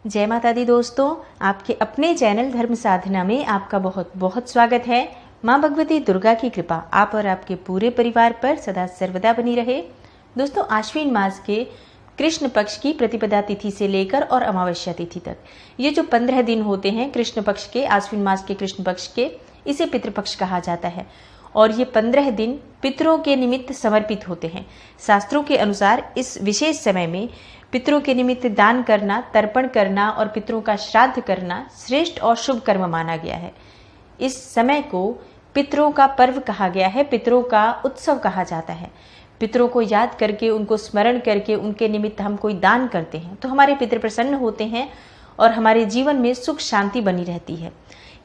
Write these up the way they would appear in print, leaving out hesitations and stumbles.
जय माता दी दोस्तों, आपके अपने चैनल धर्म साधना में आपका बहुत बहुत स्वागत है। माँ भगवती दुर्गा की कृपा आप और आपके पूरे परिवार पर सदा सर्वदा बनी रहे। दोस्तों, आश्विन मास के कृष्ण पक्ष की प्रतिपदा तिथि से लेकर और अमावस्या तिथि तक ये जो 15 दिन होते हैं कृष्ण पक्ष के, आश्विन मास के कृष्ण पक्ष के, इसे पितृपक्ष कहा जाता है। और ये 15 दिन पितरों के निमित्त समर्पित होते हैं। शास्त्रों के अनुसार इस विशेष समय में पितरों के निमित्त दान करना, तर्पण करना और पितरों का श्राद्ध करना श्रेष्ठ और शुभ कर्म माना गया है। इस समय को पितरों का पर्व कहा गया है, पितरों का उत्सव कहा जाता है। पितरों को याद करके, उनको स्मरण करके उनके निमित्त हम कोई दान करते हैं तो हमारे पितर प्रसन्न होते हैं और हमारे जीवन में सुख शांति बनी रहती है।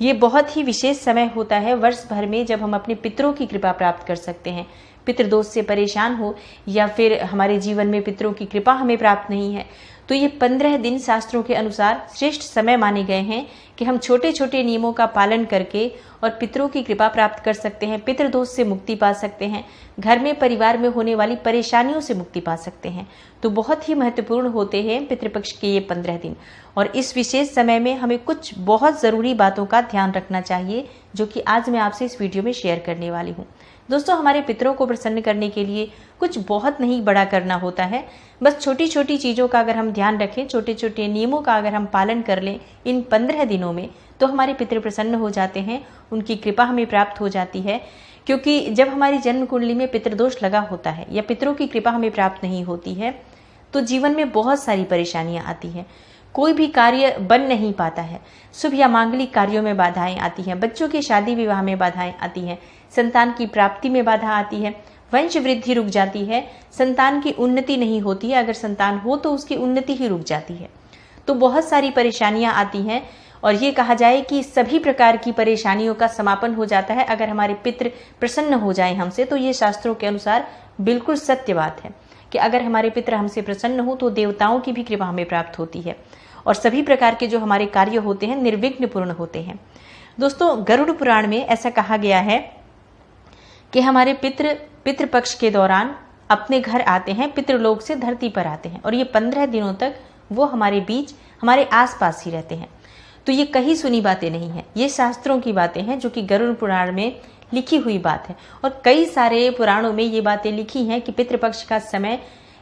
ये बहुत ही विशेष समय होता है वर्ष भर में जब हम अपने पितरों की कृपा प्राप्त कर सकते हैं। पितृदोष से परेशान हो या फिर हमारे जीवन में पितरों की कृपा हमें प्राप्त नहीं है तो ये 15 दिन शास्त्रों के अनुसार श्रेष्ठ समय माने गए हैं कि हम छोटे छोटे नियमों का पालन करके और पितरों की कृपा प्राप्त कर सकते हैं, पितृदोष से मुक्ति पा सकते हैं, घर में परिवार में होने वाली परेशानियों से मुक्ति पा सकते हैं। तो बहुत ही महत्वपूर्ण होते हैं पितृपक्ष के ये 15 दिन। और इस विशेष समय में हमें कुछ बहुत ज़रूरी बातों का ध्यान रखना चाहिए जो कि आज मैं आपसे इस वीडियो में शेयर करने वाली हूँ। दोस्तों, हमारे पितरों को प्रसन्न करने के लिए कुछ बहुत नहीं बड़ा करना होता है। बस छोटी छोटी चीज़ों का अगर हम ध्यान रखें, छोटे छोटे नियमों का अगर हम पालन कर लें इन 15 दिनों में तो हमारे पितर प्रसन्न हो जाते हैं, उनकी कृपा हमें प्राप्त हो जाती है। क्योंकि जब हमारी जन्म कुंडली में पितृदोष लगा होता है या पितरों की कृपा हमें प्राप्त नहीं होती है तो जीवन में बहुत सारी परेशानियां आती हैं। कोई भी कार्य बन नहीं पाता है, शुभ या मांगलिक कार्यों में बाधाएं आती हैं, बच्चों की शादी विवाह में बाधाएं आती हैं, संतान की प्राप्ति में बाधा आती है, वंश वृद्धि रुक जाती है, संतान की उन्नति नहीं होती है, अगर संतान हो तो उसकी उन्नति ही रुक जाती है। तो बहुत सारी परेशानियां आती हैं और ये कहा जाए कि सभी प्रकार की परेशानियों का समापन हो जाता है अगर हमारे पितृ प्रसन्न हो जाएं हमसे। तो ये शास्त्रों के अनुसार बिल्कुल सत्य बात है कि अगर हमारे पितृ हमसे प्रसन्न हो तो देवताओं की भी कृपा हमें प्राप्त होती है और सभी प्रकार के जो हमारे कार्य होते हैं निर्विघ्न पूर्ण होते हैं। दोस्तों, गरुड़ पुराण में ऐसा कहा गया है कि हमारे पितृपक्ष के दौरान अपने घर आते हैं, पितृलोक से धरती पर आते हैं और ये 15 दिनों तक वो हमारे बीच, हमारे आसपास ही रहते हैं। तो ये कहीं सुनी बातें नहीं है, ये शास्त्रों की बातें हैं जो कि गरुड़ पुराण में लिखी हुई बात है। और कई सारे पुराणों में ये बातें लिखी हैं कि पितृपक्ष का समय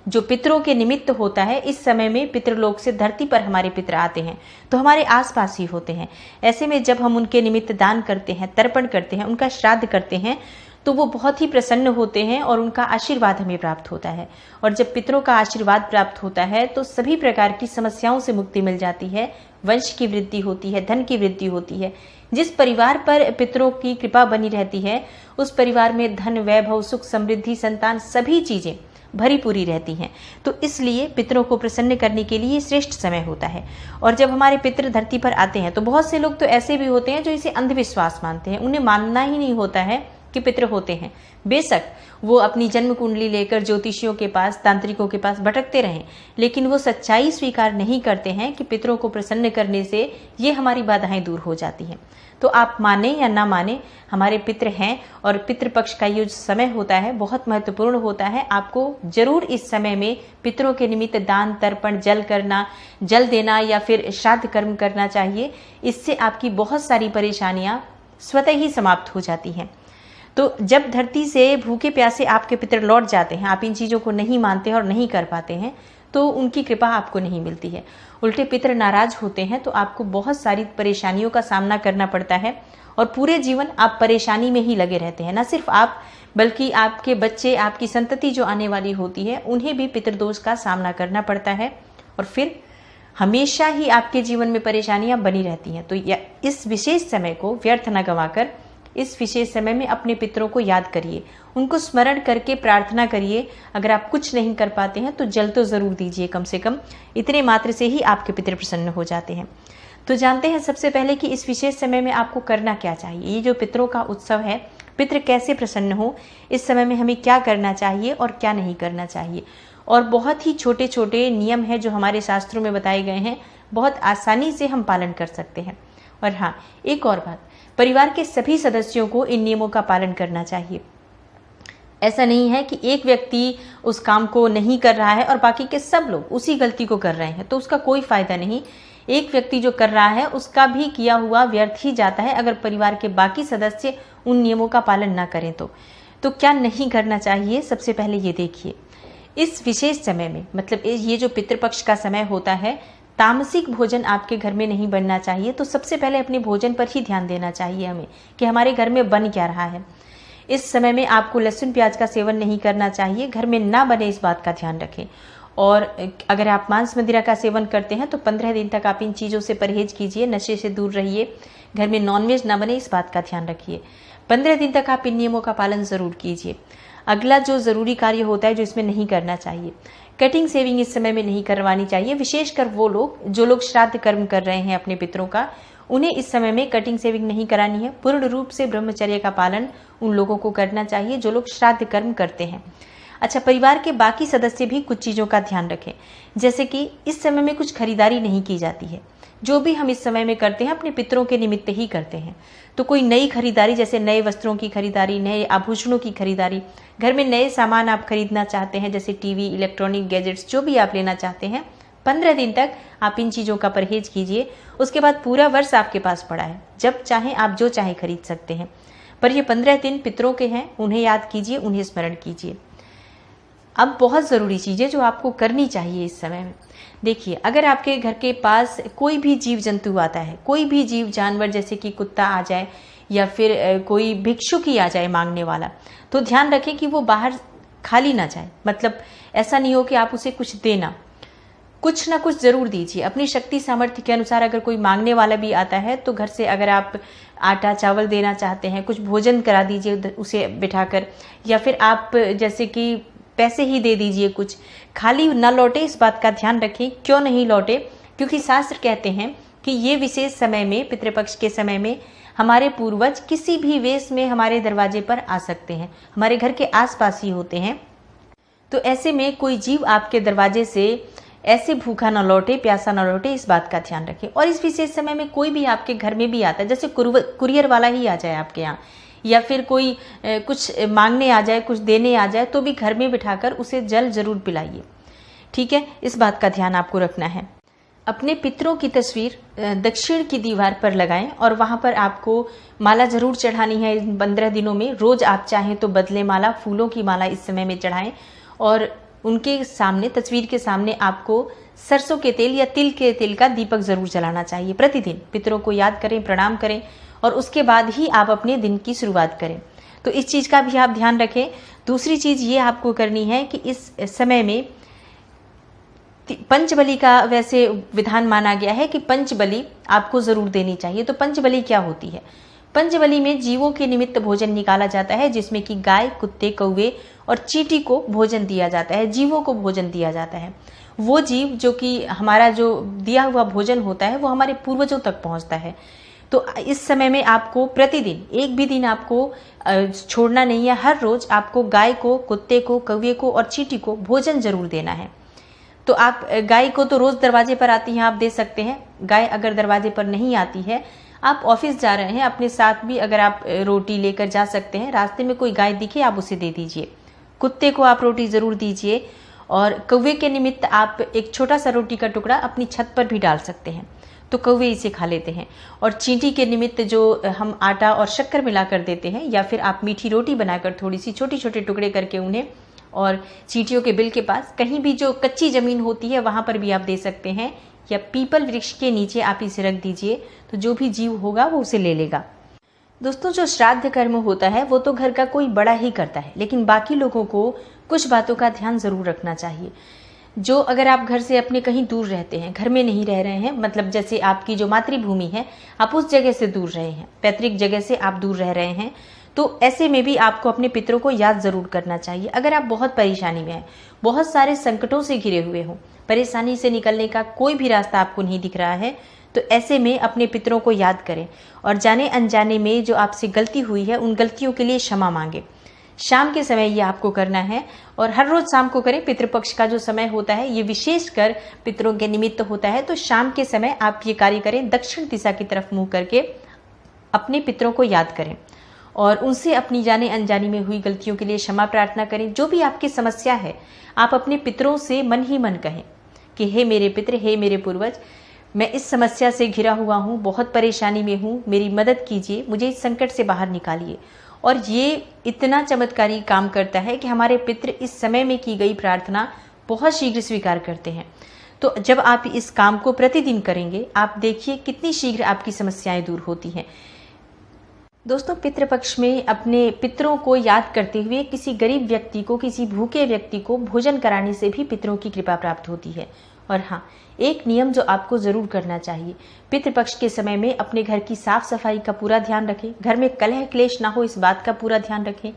जो पितरों के निमित्त होता है, इस समय में पितृलोक से धरती पर हमारे पितर आते हैं तो हमारे आसपास ही होते हैं। ऐसे में जब हम उनके निमित्त दान करते हैं, तर्पण करते हैं, उनका श्राद्ध करते हैं तो वो बहुत ही प्रसन्न होते हैं और उनका आशीर्वाद हमें प्राप्त होता है। और जब पितरों का आशीर्वाद प्राप्त होता है तो सभी प्रकार की समस्याओं से मुक्ति मिल जाती है, वंश की वृद्धि होती है, धन की वृद्धि होती है। जिस परिवार पर पितरों की कृपा बनी रहती है उस परिवार में धन, वैभव, सुख, समृद्धि, संतान, सभी चीजें भरी पूरी रहती हैं। तो इसलिए पितरों को प्रसन्न करने के लिए श्रेष्ठ समय होता है। और जब हमारे पितर धरती पर आते हैं तो बहुत से लोग तो ऐसे भी होते हैं जो इसे अंधविश्वास मानते हैं, उन्हें मानना ही नहीं होता है कि पितर होते हैं। बेशक वो अपनी जन्म कुंडली लेकर ज्योतिषियों के पास, तांत्रिकों के पास भटकते रहें, लेकिन वो सच्चाई स्वीकार नहीं करते हैं कि पितरों को प्रसन्न करने से ये हमारी बाधाएं दूर हो जाती हैं। तो आप माने या ना माने, हमारे पितर हैं और पितृपक्ष का ये जो समय होता है बहुत महत्वपूर्ण होता है। आपको जरूर इस समय में पितरों के निमित्त दान, तर्पण, जल करना, जल देना या फिर श्राद्ध कर्म करना चाहिए। इससे आपकी बहुत सारी परेशानियां स्वतः ही समाप्त हो जाती हैं। तो जब धरती से भूखे प्यासे आपके पितर लौट जाते हैं, आप इन चीज़ों को नहीं मानते हैं और नहीं कर पाते हैं तो उनकी कृपा आपको नहीं मिलती है। उल्टे पितर नाराज होते हैं तो आपको बहुत सारी परेशानियों का सामना करना पड़ता है और पूरे जीवन आप परेशानी में ही लगे रहते हैं। न सिर्फ आप बल्कि आपके बच्चे, आपकी संतति जो आने वाली होती है उन्हें भी पितृदोष का सामना करना पड़ता है और फिर हमेशा ही आपके जीवन में परेशानियां बनी रहती हैं। तो इस विशेष समय को व्यर्थ न गंवाकर इस विशेष समय में अपने पितरों को याद करिए, उनको स्मरण करके प्रार्थना करिए। अगर आप कुछ नहीं कर पाते हैं तो जल तो जरूर दीजिए, कम से कम इतने मात्र से ही आपके पितर प्रसन्न हो जाते हैं। तो जानते हैं सबसे पहले कि इस विशेष समय में आपको करना क्या चाहिए। ये जो पितरों का उत्सव है, पितर कैसे प्रसन्न हो, इस समय में हमें क्या करना चाहिए और क्या नहीं करना चाहिए। और बहुत ही छोटे छोटे नियम हैं जो हमारे शास्त्रों में बताए गए हैं, बहुत आसानी से हम पालन कर सकते हैं। और हाँ, एक और बात, परिवार के सभी सदस्यों को इन नियमों का पालन करना चाहिए। ऐसा नहीं है कि एक व्यक्ति उस काम को नहीं कर रहा है और बाकी के सब लोग उसी गलती को कर रहे हैं, तो उसका कोई फायदा नहीं। एक व्यक्ति जो कर रहा है उसका भी किया हुआ व्यर्थ ही जाता है अगर परिवार के बाकी सदस्य उन नियमों का पालन ना करें तो क्या नहीं करना चाहिए। सबसे पहले ये देखिए, इस विशेष समय में, मतलब ये जो पितृपक्ष का समय होता है, तामसिक भोजन आपके घर में नहीं बनना चाहिए। तो सबसे पहले अपने भोजन पर ही ध्यान देना चाहिए हमें कि हमारे घर में बन क्या रहा है। इस समय में आपको लहसुन प्याज का सेवन नहीं करना चाहिए, घर में ना बने इस बात का ध्यान रखें। और अगर आप मांस मदिरा का सेवन करते हैं तो 15 दिन तक आप इन चीज़ों से परहेज कीजिए, नशे से दूर रहिए, घर में नॉनवेज ना बने इस बात का ध्यान रखिए। 15 दिन तक आप इन नियमों का पालन ज़रूर कीजिए। अगला जो ज़रूरी कार्य होता है जो इसमें नहीं करना चाहिए, कटिंग सेविंग इस समय में नहीं करवानी चाहिए। विशेषकर वो लोग जो लोग श्राद्ध कर्म कर रहे हैं अपने पितरों का, उन्हें इस समय में कटिंग सेविंग नहीं करानी है। पूर्ण रूप से ब्रह्मचर्य का पालन उन लोगों को करना चाहिए जो लोग श्राद्ध कर्म करते हैं। अच्छा, परिवार के बाकी सदस्य भी कुछ चीज़ों का ध्यान रखें, जैसे कि इस समय में कुछ खरीदारी नहीं की जाती है। जो भी हम इस समय में करते हैं अपने पितरों के निमित्त ही करते हैं। तो कोई नई खरीदारी, जैसे नए वस्त्रों की खरीदारी, नए आभूषणों की खरीदारी, घर में नए सामान आप खरीदना चाहते हैं जैसे टीवी, इलेक्ट्रॉनिक गैजेट्स, जो भी आप लेना चाहते हैं, 15 दिन तक आप इन चीज़ों का परहेज कीजिए। उसके बाद पूरा वर्ष आपके पास पड़ा है, जब चाहें आप जो चाहे खरीद सकते हैं। पर ये 15 दिन पितरों के हैं, उन्हें याद कीजिए, उन्हें स्मरण कीजिए। अब बहुत ज़रूरी चीज़ें जो आपको करनी चाहिए इस समय में, देखिए, अगर आपके घर के पास कोई भी जीव जंतु आता है, कोई भी जीव जानवर जैसे कि कुत्ता आ जाए या फिर कोई भिक्षुक ही आ जाए मांगने वाला, तो ध्यान रखें कि वो बाहर खाली ना जाए। मतलब ऐसा नहीं हो कि आप उसे कुछ देना, कुछ ना कुछ ज़रूर दीजिए अपनी शक्ति सामर्थ्य के अनुसार। अगर कोई मांगने वाला भी आता है तो घर से अगर आप आटा चावल देना चाहते हैं, कुछ भोजन करा दीजिए उसे बिठाकर, या फिर आप जैसे कि पैसे ही दे दीजिए, कुछ खाली ना लौटे इस बात का ध्यान रखें। क्यों नहीं लौटे? क्योंकि शास्त्र कहते हैं कि ये विशेष समय में, पितृपक्ष के समय में, हमारे पूर्वज किसी भी वेश में हमारे दरवाजे पर आ सकते हैं, हमारे घर के आसपास ही होते हैं। तो ऐसे में कोई जीव आपके दरवाजे से ऐसे भूखा ना लौटे, प्यासा ना लौटे, इस बात का ध्यान रखें। और इस विशेष समय में कोई भी आपके घर में भी आता है, जैसे कुरियर वाला ही आ जाए आपके यहाँ, या फिर कोई कुछ मांगने आ जाए, कुछ देने आ जाए, तो भी घर में बिठाकर उसे जल जरूर पिलाइए। ठीक है, इस बात का ध्यान आपको रखना है। अपने पितरों की तस्वीर दक्षिण की दीवार पर लगाएं और वहां पर आपको माला जरूर चढ़ानी है इन 15 दिनों में। रोज आप चाहें तो बदले माला, फूलों की माला इस समय में चढ़ाएं और उनके सामने, तस्वीर के सामने आपको सरसों के तेल या तिल के तेल का दीपक जरूर जलाना चाहिए। प्रतिदिन पितरों को याद करें, प्रणाम करें और उसके बाद ही आप अपने दिन की शुरुआत करें। तो इस चीज़ का भी आप ध्यान रखें। दूसरी चीज़ ये आपको करनी है कि इस समय में पंचबली का वैसे विधान माना गया है कि पंचबली आपको ज़रूर देनी चाहिए। तो पंचबली क्या होती है? पंचबली में जीवों के निमित्त भोजन निकाला जाता है, जिसमें कि गाय, कुत्ते, कौवे और चींटी को भोजन दिया जाता है, जीवों को भोजन दिया जाता है। वो जीव जो कि हमारा जो दिया हुआ भोजन होता है वो हमारे पूर्वजों तक पहुंचता है। तो इस समय में आपको प्रतिदिन, एक भी दिन आपको छोड़ना नहीं है। हर रोज आपको गाय को, कुत्ते को, कौवे को और चींटी को भोजन जरूर देना है। तो आप गाय को तो रोज दरवाजे पर आती हैं, आप दे सकते हैं। गाय अगर दरवाजे पर नहीं आती है, आप ऑफिस जा रहे हैं, अपने साथ भी अगर आप रोटी लेकर जा सकते हैं, रास्ते में कोई गाय दिखे आप उसे दे दीजिए। कुत्ते को आप रोटी जरूर दीजिए और कौवे के निमित्त आप एक छोटा सा रोटी का टुकड़ा अपनी छत पर भी डाल सकते हैं, तो कौवे इसे खा लेते हैं। और चींटी के निमित्त जो हम आटा और शक्कर मिलाकर देते हैं, या फिर आप मीठी रोटी बनाकर थोड़ी सी छोटे छोटे टुकड़े करके उन्हें, और चींटियों के बिल के पास कहीं भी जो कच्ची जमीन होती है वहां पर भी आप दे सकते हैं, या पीपल वृक्ष के नीचे आप इसे रख दीजिए, तो जो भी जीव होगा वो उसे ले लेगा। दोस्तों, जो श्राद्ध कर्म होता है वो तो घर का कोई बड़ा ही करता है, लेकिन बाकी लोगों को कुछ बातों का ध्यान जरूर रखना चाहिए। जो अगर आप घर से अपने कहीं दूर रहते हैं, घर में नहीं रह रहे हैं, मतलब जैसे आपकी जो मातृभूमि है आप उस जगह से दूर रहे हैं, पैतृक जगह से आप दूर रह रहे हैं, तो ऐसे में भी आपको अपने पितरों को याद जरूर करना चाहिए। अगर आप बहुत परेशानी में हैं, बहुत सारे संकटों से घिरे हुए हो, परेशानी से निकलने का कोई भी रास्ता आपको नहीं दिख रहा है, तो ऐसे में अपने पितरों को याद करें और जाने अनजाने में जो आपसे गलती हुई है उन गलतियों के लिए क्षमा मांगे। शाम के समय ये आपको करना है और हर रोज शाम को करें। पितृपक्ष का जो समय होता है ये विशेषकर पितरों के निमित्त होता है, तो शाम के समय आप ये कार्य करें। दक्षिण दिशा की तरफ मुंह करके अपने पितरों को याद करें और उनसे अपनी जाने अनजानी में हुई गलतियों के लिए क्षमा प्रार्थना करें। जो भी आपकी समस्या है, आप अपने पितरों से मन ही मन कहें कि हे मेरे पितर, हे मेरे पूर्वज, मैं इस समस्या से घिरा हुआ हूँ, बहुत परेशानी में हूँ, मेरी मदद कीजिए, मुझे इस संकट से बाहर निकालिए। और ये इतना चमत्कारी काम करता है कि हमारे पितर इस समय में की गई प्रार्थना बहुत शीघ्र स्वीकार करते हैं। तो जब आप इस काम को प्रतिदिन करेंगे, आप देखिए कितनी शीघ्र आपकी समस्याएं दूर होती हैं। दोस्तों, पितृपक्ष में अपने पितरों को याद करते हुए किसी गरीब व्यक्ति को, किसी भूखे व्यक्ति को भोजन कराने से भी पितरों की कृपा प्राप्त होती है। और हाँ, एक नियम जो आपको जरूर करना चाहिए, पितृपक्ष के समय में अपने घर की साफ सफाई का पूरा ध्यान रखें। घर में कलह क्लेश ना हो, इस बात का पूरा ध्यान रखें।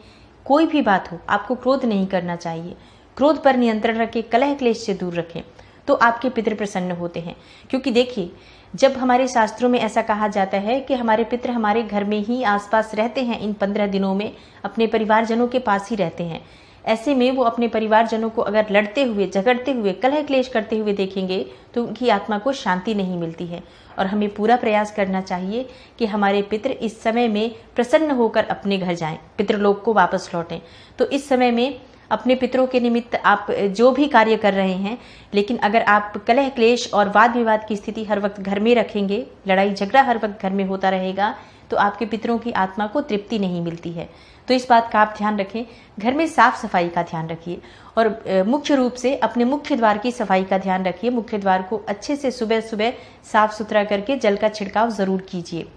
कोई भी बात हो, आपको क्रोध नहीं करना चाहिए। क्रोध पर नियंत्रण रखें, कलह क्लेश से दूर रखें, तो आपके पितृ प्रसन्न होते हैं। क्योंकि देखिए, जब हमारे शास्त्रों में ऐसा कहा जाता है कि हमारे पितृ हमारे घर में ही आसपास रहते हैं, इन 15 दिनों में अपने परिवारजनों के पास ही रहते हैं, ऐसे में वो अपने परिवारजनों को अगर लड़ते हुए, झगड़ते हुए, कलह क्लेश करते हुए देखेंगे तो उनकी आत्मा को शांति नहीं मिलती है। और हमें पूरा प्रयास करना चाहिए कि हमारे पितृ इस समय में प्रसन्न होकर अपने घर जाएं, पितृलोक को वापस लौटें। तो इस समय में अपने पितरों के निमित्त आप जो भी कार्य कर रहे हैं, लेकिन अगर आप कलह क्लेश और वाद विवाद की स्थिति हर वक्त घर में रखेंगे, लड़ाई झगड़ा हर वक्त घर में होता रहेगा, तो आपके पितरों की आत्मा को तृप्ति नहीं मिलती है। तो इस बात का आप ध्यान रखें। घर में साफ सफाई का ध्यान रखिए और मुख्य रूप से अपने मुख्य द्वार की सफाई का ध्यान रखिए। मुख्य द्वार को अच्छे से सुबह सुबह साफ सुथरा करके जल का छिड़काव जरूर कीजिए।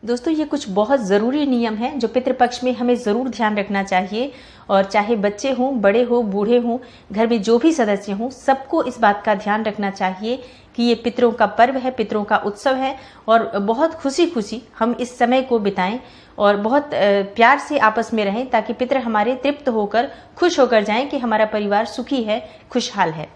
दोस्तों, ये कुछ बहुत ज़रूरी नियम हैं जो पितृपक्ष में हमें ज़रूर ध्यान रखना चाहिए। और चाहे बच्चे हों, बड़े हों, बूढ़े हों, घर में जो भी सदस्य हों, सबको इस बात का ध्यान रखना चाहिए कि ये पितरों का पर्व है, पितरों का उत्सव है और बहुत खुशी खुशी हम इस समय को बिताएं और बहुत प्यार से आपस में रहें, ताकि पितर हमारे तृप्त होकर, खुश होकर जाएं कि हमारा परिवार सुखी है, खुशहाल है।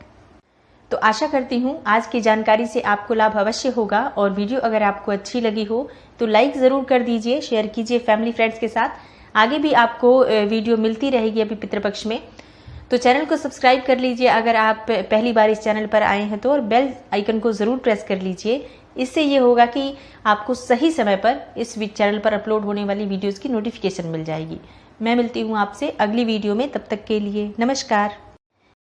तो आशा करती हूँ आज की जानकारी से आपको लाभ अवश्य होगा। और वीडियो अगर आपको अच्छी लगी हो तो लाइक ज़रूर कर दीजिए, शेयर कीजिए फैमिली फ्रेंड्स के साथ। आगे भी आपको वीडियो मिलती रहेगी अभी पितृपक्ष में। तो चैनल को सब्सक्राइब कर लीजिए अगर आप पहली बार इस चैनल पर आए हैं तो, और बेल आइकन को ज़रूर प्रेस कर लीजिए। इससे ये होगा कि आपको सही समय पर इस चैनल पर अपलोड होने वाली वीडियोज़ की नोटिफिकेशन मिल जाएगी। मैं मिलती हूँ आपसे अगली वीडियो में, तब तक के लिए नमस्कार।